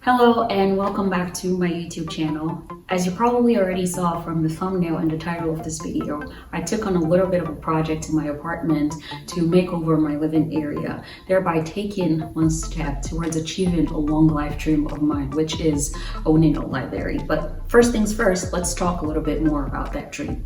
Hello and welcome back to my YouTube channel. As you probably already saw from the thumbnail and the title of this video, I took on a little bit of a project in my apartment to make over my living area, thereby taking one step towards achieving a long life dream of mine, which is owning a library. But first things first, let's talk a little bit more about that dream.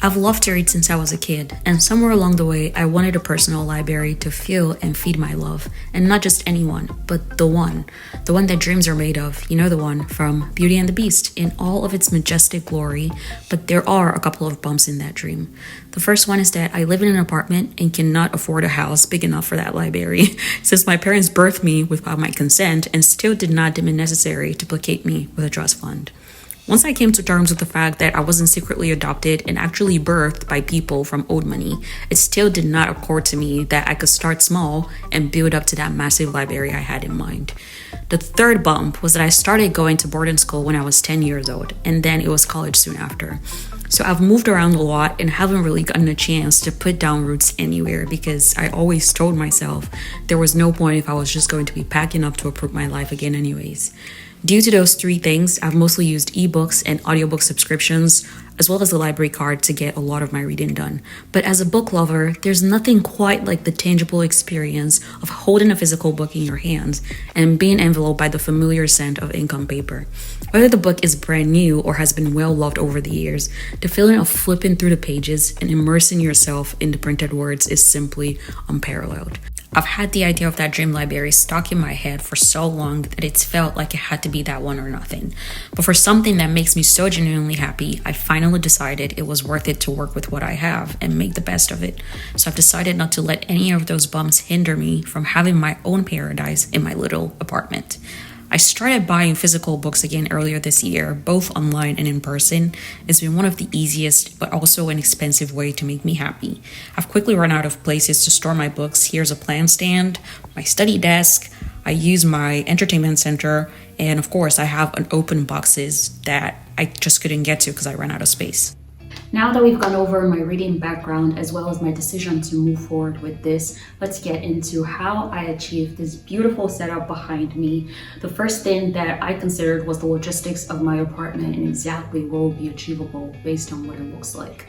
I've loved to read since I was a kid, and somewhere along the way, I wanted a personal library to fuel and feed my love. And not just anyone, but the one that dreams are made of. You know, the one from Beauty and the Beast in all of its majestic glory, but there are a couple of bumps in that dream. The first one is that I live in an apartment and cannot afford a house big enough for that library, since my parents birthed me without my consent and still did not deem it necessary to placate me with a trust fund. Once I came to terms with the fact that I wasn't secretly adopted and actually birthed by people from old money, it still did not occur to me that I could start small and build up to that massive library I had in mind. The third bump was that I started going to boarding school when I was 10 years old, and then it was college soon after. So I've moved around a lot and haven't really gotten a chance to put down roots anywhere because I always told myself there was no point if I was just going to be packing up to uproot my life again anyways. Due to those three things, I've mostly used ebooks and audiobook subscriptions, as well as the library card to get a lot of my reading done. But as a book lover, there's nothing quite like the tangible experience of holding a physical book in your hands and being enveloped by the familiar scent of ink on paper. Whether the book is brand new or has been well loved over the years, the feeling of flipping through the pages and immersing yourself in the printed words is simply unparalleled. I've had the idea of that dream library stuck in my head for so long that it's felt like it had to be that one or nothing. But for something that makes me so genuinely happy, I finally decided it was worth it to work with what I have and make the best of it. So I've decided not to let any of those bumps hinder me from having my own paradise in my little apartment. I started buying physical books again earlier this year, both online and in person. It's been one of the easiest but also an expensive way to make me happy. I've quickly run out of places to store my books. Here's a plant stand, my study desk, I use my entertainment center, and of course I have an open boxes that I just couldn't get to because I ran out of space. Now that we've gone over my reading background as well as my decision to move forward with this, let's get into how I achieved this beautiful setup behind me. The first thing that I considered was the logistics of my apartment and exactly what will be achievable based on what it looks like.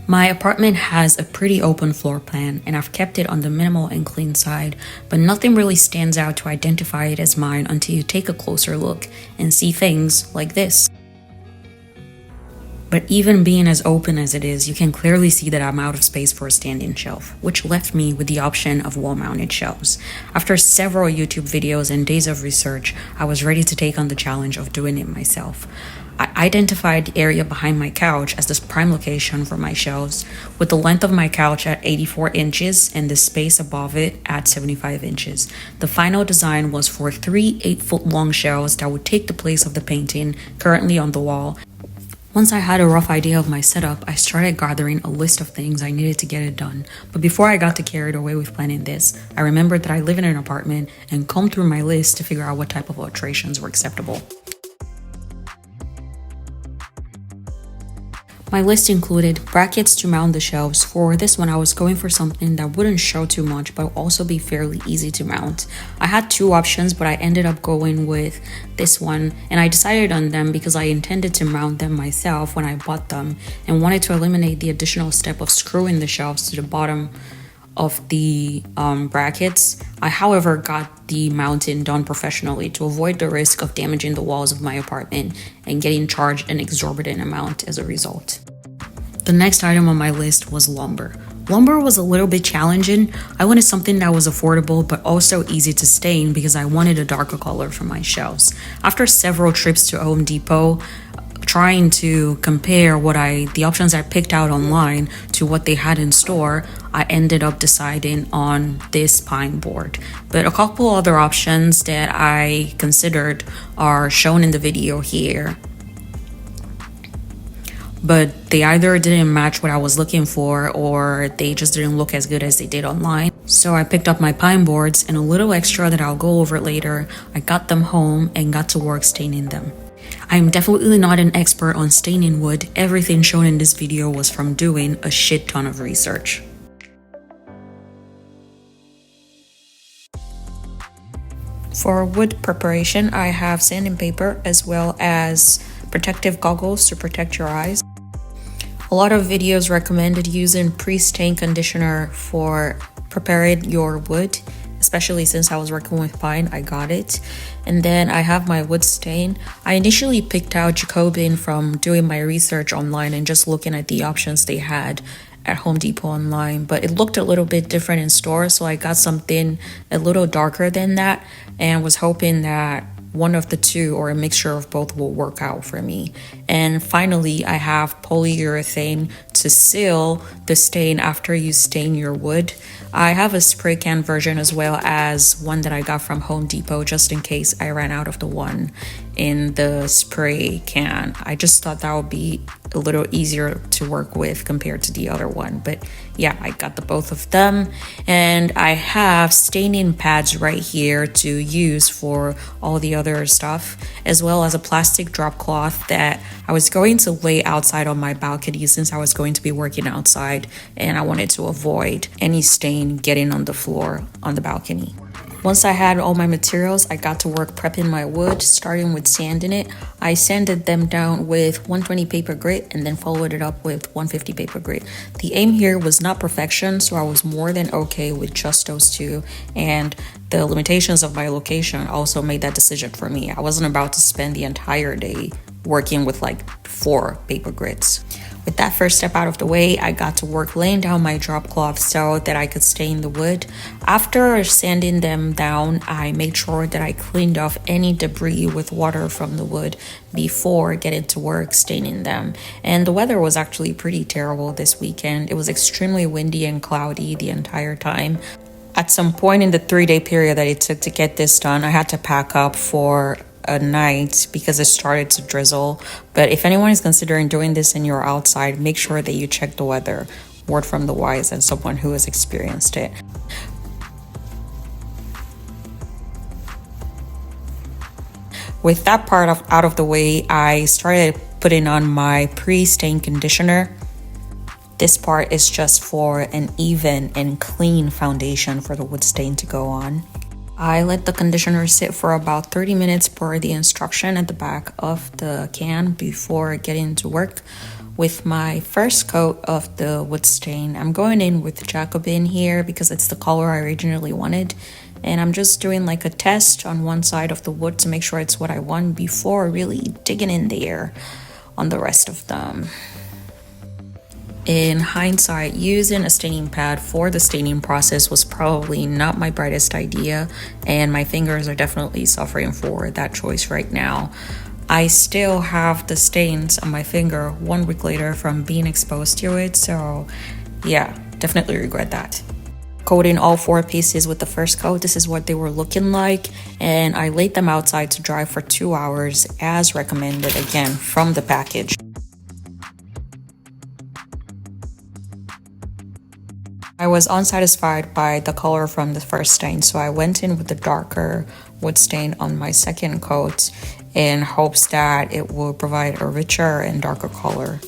My apartment has a pretty open floor plan, and I've kept it on the minimal and clean side, but nothing really stands out to identify it as mine until you take a closer look and see things like this. But even being as open as it is, you can clearly see that I'm out of space for a standing shelf, which left me with the option of wall-mounted shelves. After several YouTube videos and days of research, I was ready to take on the challenge of doing it myself. I identified the area behind my couch as the prime location for my shelves, with the length of my couch at 84 inches and the space above it at 75 inches. The final design was for 3 8-foot-long shelves that would take the place of the painting currently on the wall. Once I had a rough idea of my setup, I started gathering a list of things I needed to get it done. But before I got too carried away with planning this, I remembered that I live in an apartment and combed through my list to figure out what type of alterations were acceptable. My list included brackets to mount the shelves. For this one, I was going for something that wouldn't show too much, but also be fairly easy to mount. I had two options, but I ended up going with this one, and I decided on them because I intended to mount them myself when I bought them and wanted to eliminate the additional step of screwing the shelves to the bottom of the brackets. I, however, got the mounting done professionally to avoid the risk of damaging the walls of my apartment and getting charged an exorbitant amount as a result. The next item on my list was lumber. Lumber was a little bit challenging. I wanted something that was affordable but also easy to stain because I wanted a darker color for my shelves. After several trips to Home Depot, trying to compare the options I picked out online to what they had in store, I ended up deciding on this pine board. But a couple other options that I considered are shown in the video here. But they either didn't match what I was looking for or they just didn't look as good as they did online. So I picked up my pine boards and a little extra that I'll go over later. I got them home and got to work staining them. I am definitely not an expert on staining wood. Everything shown in this video was from doing a shit ton of research. For wood preparation, I have sanding paper as well as protective goggles to protect your eyes. A lot of videos recommended using pre-stain conditioner for preparing your wood, especially since I was working with pine. I got it. And then I have my wood stain. I initially picked out Jacobean from doing my research online and just looking at the options they had at Home Depot online, but it looked a little bit different in store, so I got something a little darker than that and was hoping that one of the two or a mixture of both will work out for me. And finally, I have polyurethane to seal the stain after you stain your wood. I have a spray can version as well as one that I got from Home Depot just in case I ran out of the one in the spray can. I just thought that would be a little easier to work with compared to the other one. But yeah, I got the both of them, and I have staining pads right here to use for all the other stuff, as well as a plastic drop cloth that I was going to lay outside on my balcony since I was going to be working outside and I wanted to avoid any stain getting on the floor on the balcony. Once I had all my materials, I got to work prepping my wood, starting with sanding it. I sanded them down with 120 paper grit and then followed it up with 150 paper grit. The aim here was not perfection, so I was more than okay with just those two. And the limitations of my location also made that decision for me. I wasn't about to spend the entire day working with like 4 paper grits. With that first step out of the way, I got to work laying down my drop cloth so that I could stain the wood. After sanding them down, I made sure that I cleaned off any debris with water from the wood before getting to work staining them. And the weather was actually pretty terrible this weekend. It was extremely windy and cloudy the entire time. At some point in the 3-day period that it took to get this done, I had to pack up for a night because it started to drizzle. But if anyone is considering doing this and you're outside, make sure that you check the weather. Word from the wise and someone who has experienced it. With that part out of the way, I started putting on my pre-stain conditioner. This part is just for an even and clean foundation for the wood stain to go on. I let the conditioner sit for about 30 minutes per the instruction at the back of the can before getting to work with my first coat of the wood stain. I'm going in with Jacobean here because it's the color I originally wanted. And I'm just doing like a test on one side of the wood to make sure it's what I want before really digging in there on the rest of them. In hindsight, using a staining pad for the staining process was probably not my brightest idea, and my fingers are definitely suffering for that choice right now. I still have the stains on my finger 1 week later from being exposed to it, so yeah, definitely regret that. Coating all 4 pieces with the first coat, this is what they were looking like, and I laid them outside to dry for 2 hours as recommended, again from the package. I was unsatisfied by the color from the first stain, so I went in with the darker wood stain on my second coat in hopes that it will provide a richer and darker color.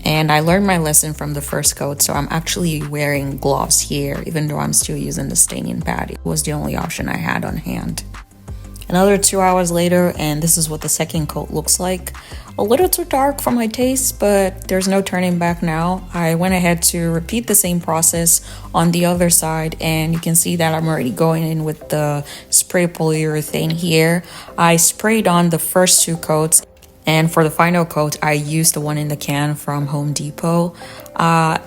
And I learned my lesson from the first coat, so I'm actually wearing gloves here, even though I'm still using the staining pad. It was the only option I had on hand. Another 2 hours later, and this is what the second coat looks like. A little too dark for my taste, but there's no turning back now. I went ahead to repeat the same process on the other side, and you can see that I'm already going in with the spray polyurethane here. I sprayed on the first 2 coats, and for the final coat, I used the one in the can from Home Depot.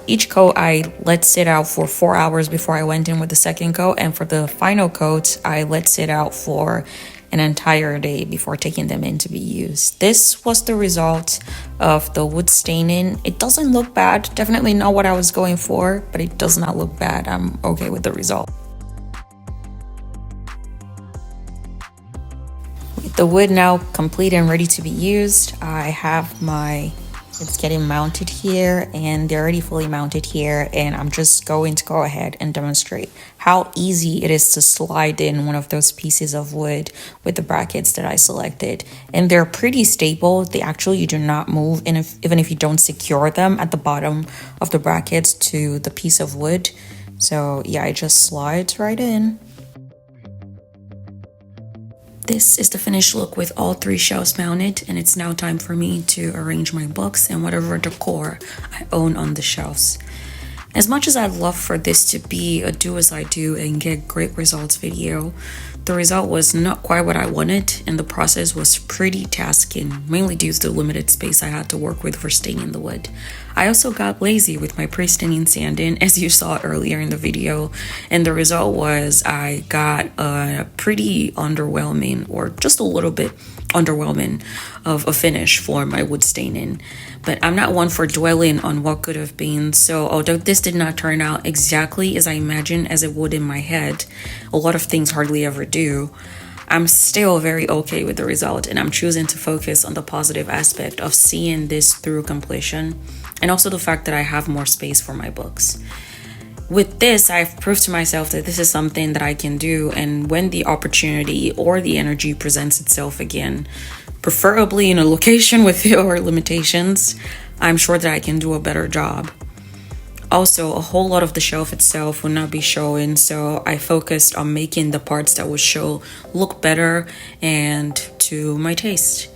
Each coat I let sit out for 4 hours before I went in with the second coat, and for the final coat, I let sit out for an entire day before taking them in to be used. This was the result of the wood staining. It doesn't look bad, definitely not what I was going for, but it does not look bad. I'm okay with the result. With the wood now complete and ready to be used, I have it's getting mounted here, and they're already fully mounted here, and I'm just going to go ahead and demonstrate how easy it is to slide in one of those pieces of wood with the brackets that I selected. And they're pretty stable. They actually do not move, and even if you don't secure them at the bottom of the brackets to the piece of wood. So yeah, it just slides right in. This is the finished look with all 3 shelves mounted, and it's now time for me to arrange my books and whatever decor I own on the shelves. As much as I'd love for this to be a do as I do and get great results video, the result was not quite what I wanted, and the process was pretty tasking, mainly due to the limited space I had to work with for staining the wood. I also got lazy with my pre-staining sanding, as you saw earlier in the video, and the result was I got a pretty underwhelming, or just a little bit underwhelming, of a finish for my wood staining. But I'm not one for dwelling on what could have been, so although this did not turn out exactly as I imagined as it would in my head, a lot of things hardly ever do, I'm still very okay with the result, and I'm choosing to focus on the positive aspect of seeing this through completion, and also the fact that I have more space for my books. With this, I've proved to myself that this is something that I can do, and when the opportunity or the energy presents itself again, preferably in a location with fewer limitations, I'm sure that I can do a better job. Also, a whole lot of the shelf itself will not be showing, so I focused on making the parts that would show look better and to my taste.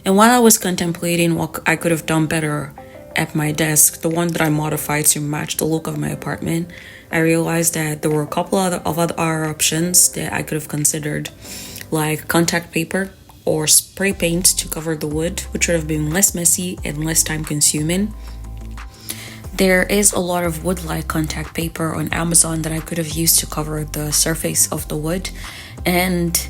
And while I was contemplating what I could have done better at my desk, the one that I modified to match the look of my apartment, I realized that there were a couple of other options that I could have considered, like contact paper or spray paint to cover the wood, which would have been less messy and less time consuming. There is a lot of wood-like contact paper on Amazon that I could have used to cover the surface of the wood, and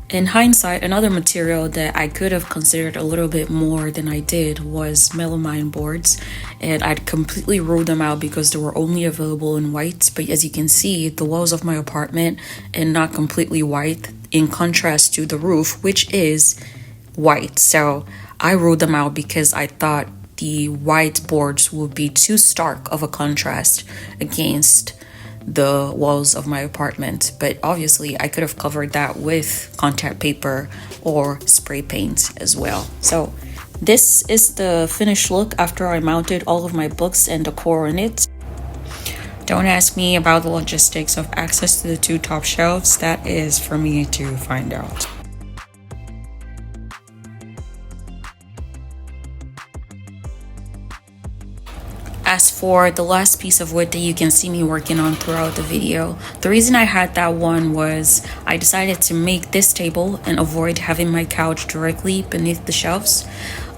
in hindsight, another material that I could have considered a little bit more than I did was melamine boards, and I'd completely ruled them out because they were only available in white. But as you can see, the walls of my apartment are not completely white, in contrast to the roof, which is white. So I ruled them out because I thought the white boards would be too stark of a contrast against the walls of my apartment. But obviously I could have covered that with contact paper or spray paint as well. So this is the finished look after I mounted all of my books and decor on it. Don't ask me about the logistics of access to the 2 top shelves. That is for me to find out. As for the last piece of wood that you can see me working on throughout the video, the reason I had that one was I decided to make this table and avoid having my couch directly beneath the shelves.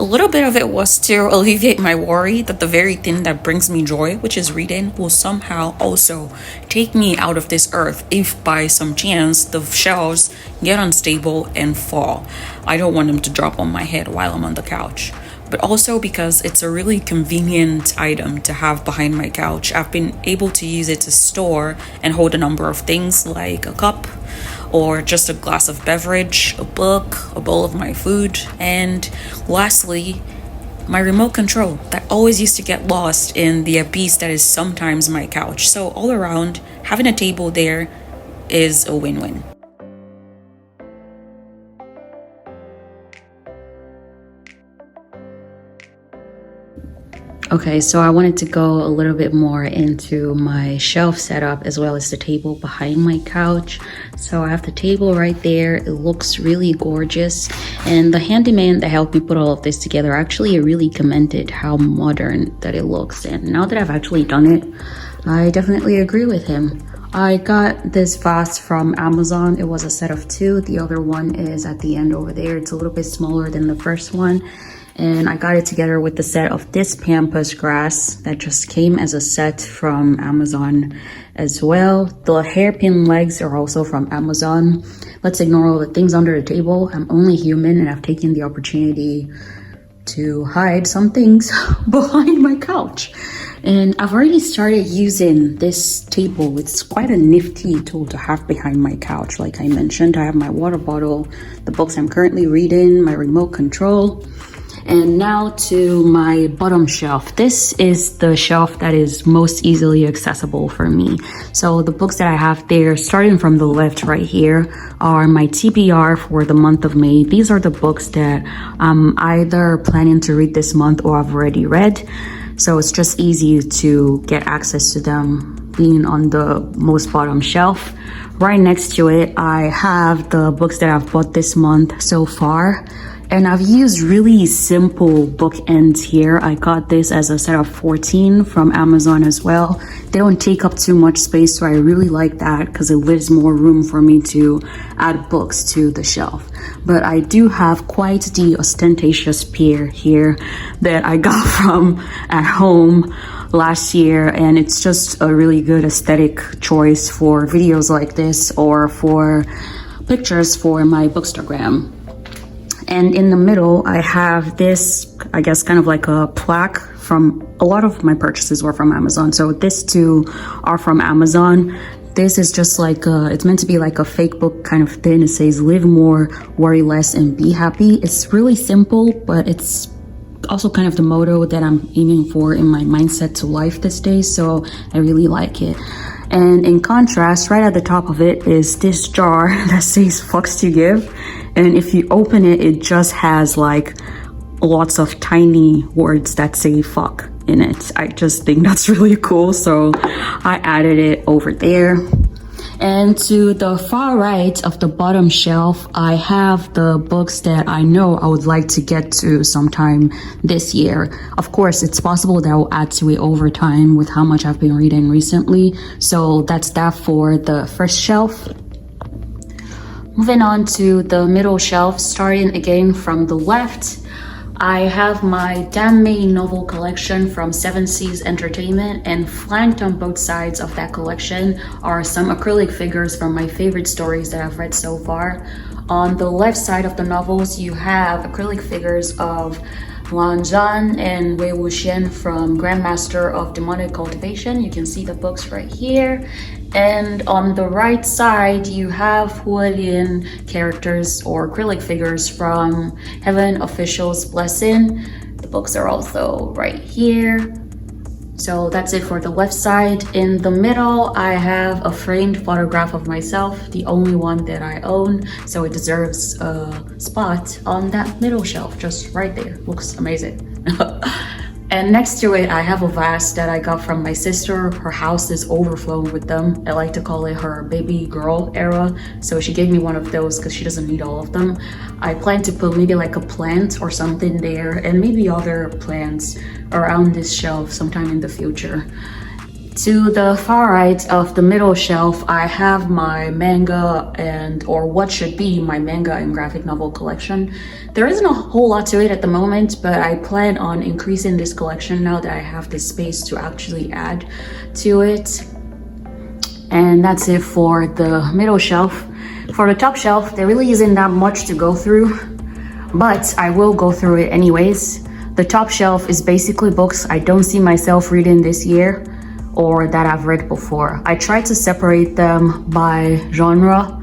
A little bit of it was to alleviate my worry that the very thing that brings me joy, which is reading, will somehow also take me out of this earth if by some chance the shelves get unstable and fall. I don't want them to drop on my head while I'm on the couch. But also because it's a really convenient item to have behind my couch. I've been able to use it to store and hold a number of things like a cup or just a glass of beverage, a book, a bowl of my food, and lastly, my remote control that always used to get lost in the abyss that is sometimes my couch. So all around, having a table there is a win-win. Okay, so I wanted to go a little bit more into my shelf setup as well as the table behind my couch. So I have the table right there. It looks really gorgeous. And the handyman that helped me put all of this together actually really commended how modern that it looks. And now that I've actually done it, I definitely agree with him. I got this vase from Amazon. It was a set of 2. The other one is at the end over there. It's a little bit smaller than the first one. And I got it together with the set of this pampas grass that just came as a set from Amazon as well. The hairpin legs are also from Amazon. Let's ignore all the things under the table. I'm only human, and I've taken the opportunity to hide some things behind my couch. And I've already started using this table. It's quite a nifty tool to have behind my couch. Like I mentioned, I have my water bottle, the books I'm currently reading, my remote control. And now to my bottom shelf. This is the shelf that is most easily accessible for me. So the books that I have there, starting from the left right here, are my TBR for the month of May. These are the books that I'm either planning to read this month or I've already read. So it's just easy to get access to them being on the most bottom shelf. Right next to it, I have the books that I've bought this month so far. And I've used really simple bookends here. I got this as a set of 14 from Amazon as well. They don't take up too much space, so I really like that because it leaves more room for me to add books to the shelf. But I do have quite the ostentatious pair here that I got from at home last year, and it's just a really good aesthetic choice for videos like this or for pictures for my Bookstagram. And in the middle, I have this, I guess, kind of like a plaque from a lot of my purchases were from Amazon. So this two are from Amazon. This is just like, it's meant to be like a fake book kind of thing. It says, live more, worry less, and be happy. It's really simple, but it's also kind of the motto that I'm aiming for in my mindset to life these days. So I really like it. And in contrast, right at the top of it is this jar that says fucks to give. And if you open it, it just has like lots of tiny words that say fuck in it. I just think that's really cool. So I added it over there. And to the far right of the bottom shelf, I have the books that I know I would like to get to sometime this year. Of course, it's possible that I'll add to it over time with how much I've been reading recently. So that's that for the first shelf. Moving on to the middle shelf, starting again from the left, I have my Damn Me novel collection from Seven Seas Entertainment, and flanked on both sides of that collection are some acrylic figures from my favorite stories that I've read so far. On the left side of the novels, you have acrylic figures of Lan Zhan and Wei Wuxian from Grandmaster of Demonic Cultivation. You can see the books right here. And on the right side, you have Hualien characters or acrylic figures from Heaven Official's Blessing. The books are also right here. So that's it for the left side. In the middle, I have a framed photograph of myself, the only one that I own. So it deserves a spot on that middle shelf, just right there. Looks amazing. And next to it, I have a vase that I got from my sister. Her house is overflowing with them. I like to call it her baby girl era. So she gave me one of those because she doesn't need all of them. I plan to put maybe like a plant or something there, and maybe other plants around this shelf sometime in the future. To the far right of the middle shelf, I have my manga or what should be my manga and graphic novel collection. There isn't a whole lot to it at the moment, but I plan on increasing this collection now that I have the space to actually add to it. And that's it for the middle shelf. For the top shelf, there really isn't that much to go through, but I will go through it anyways. The top shelf is basically books I don't see myself reading this year, or that I've read before. I tried to separate them by genre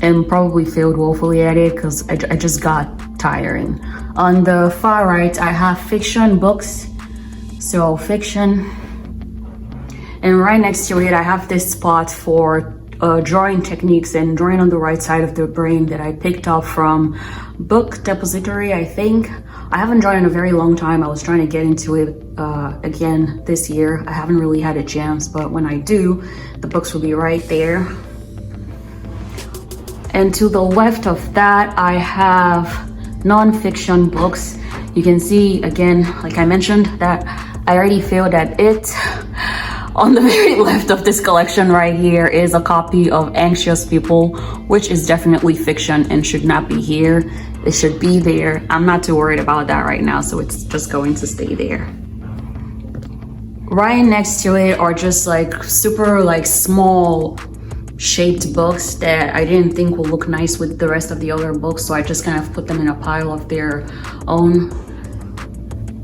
and probably failed woefully at it because I just got tiring. On the far right, I have fiction books, so fiction. And right next to it, I have this spot for drawing techniques and drawing on the right side of the brain that I picked up from Book Depository, I think. I haven't drawn in a very long time. I was trying to get into it again this year. I haven't really had a chance, but when I do, the books will be right there. And to the left of that, I have non-fiction books. You can see, again, like I mentioned, that I already failed at it. On the very left of this collection right here is a copy of Anxious People, which is definitely fiction and should not be here. It should be there. I'm not too worried about that right now, so it's just going to stay there. Right next to it are just like super like small shaped books that I didn't think will look nice with the rest of the other books, so I just kind of put them in a pile of their own.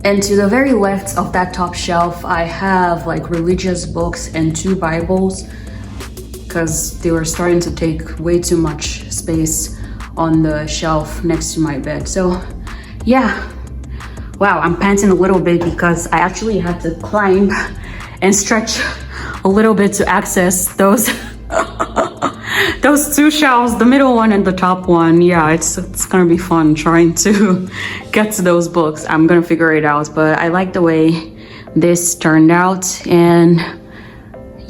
And to the very left of that top shelf, I have like religious books and 2 Bibles because they were starting to take way too much space on the shelf next to my bed. So yeah, wow, I'm panting a little bit because I actually had to climb and stretch a little bit to access those those 2 shelves, the middle one and the top one. Yeah, it's gonna be fun trying to get to those books. I'm gonna figure it out, but I like the way this turned out. And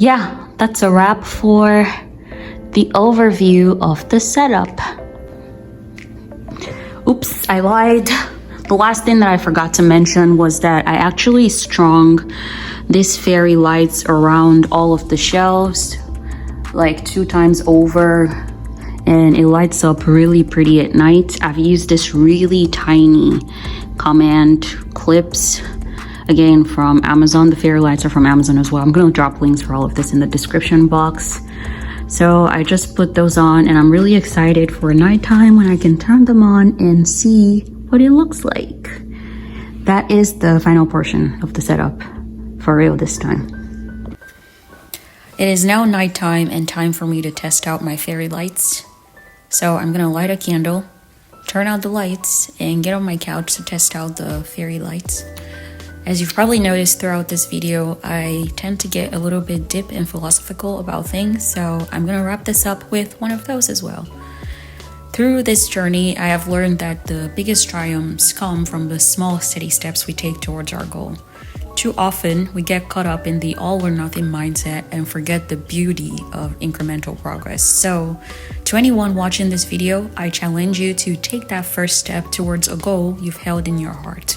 yeah, that's a wrap for the overview of the setup. Oops, I lied. The last thing that I forgot to mention was that I actually strung these fairy lights around all of the shelves like 2 times over, and it lights up really pretty at night. I've used this really tiny command clips, again from Amazon. The fairy lights are from Amazon as well. I'm going to drop links for all of this in the description box. So I just put those on, and I'm really excited for nighttime when I can turn them on and see what it looks like. That is the final portion of the setup, for real this time. It is now nighttime and time for me to test out my fairy lights. So I'm gonna light a candle, turn out the lights, and get on my couch to test out the fairy lights. As you've probably noticed throughout this video, I tend to get a little bit deep and philosophical about things, so I'm gonna wrap this up with one of those as well. Through this journey, I have learned that the biggest triumphs come from the small, steady steps we take towards our goal. Too often, we get caught up in the all or nothing mindset and forget the beauty of incremental progress. So, to anyone watching this video, I challenge you to take that first step towards a goal you've held in your heart.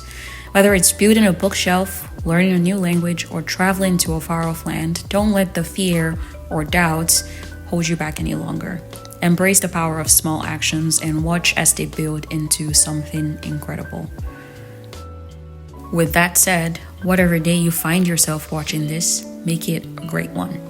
Whether it's building a bookshelf, learning a new language, or traveling to a far-off land, don't let the fear or doubts hold you back any longer. Embrace the power of small actions and watch as they build into something incredible. With that said, whatever day you find yourself watching this, make it a great one.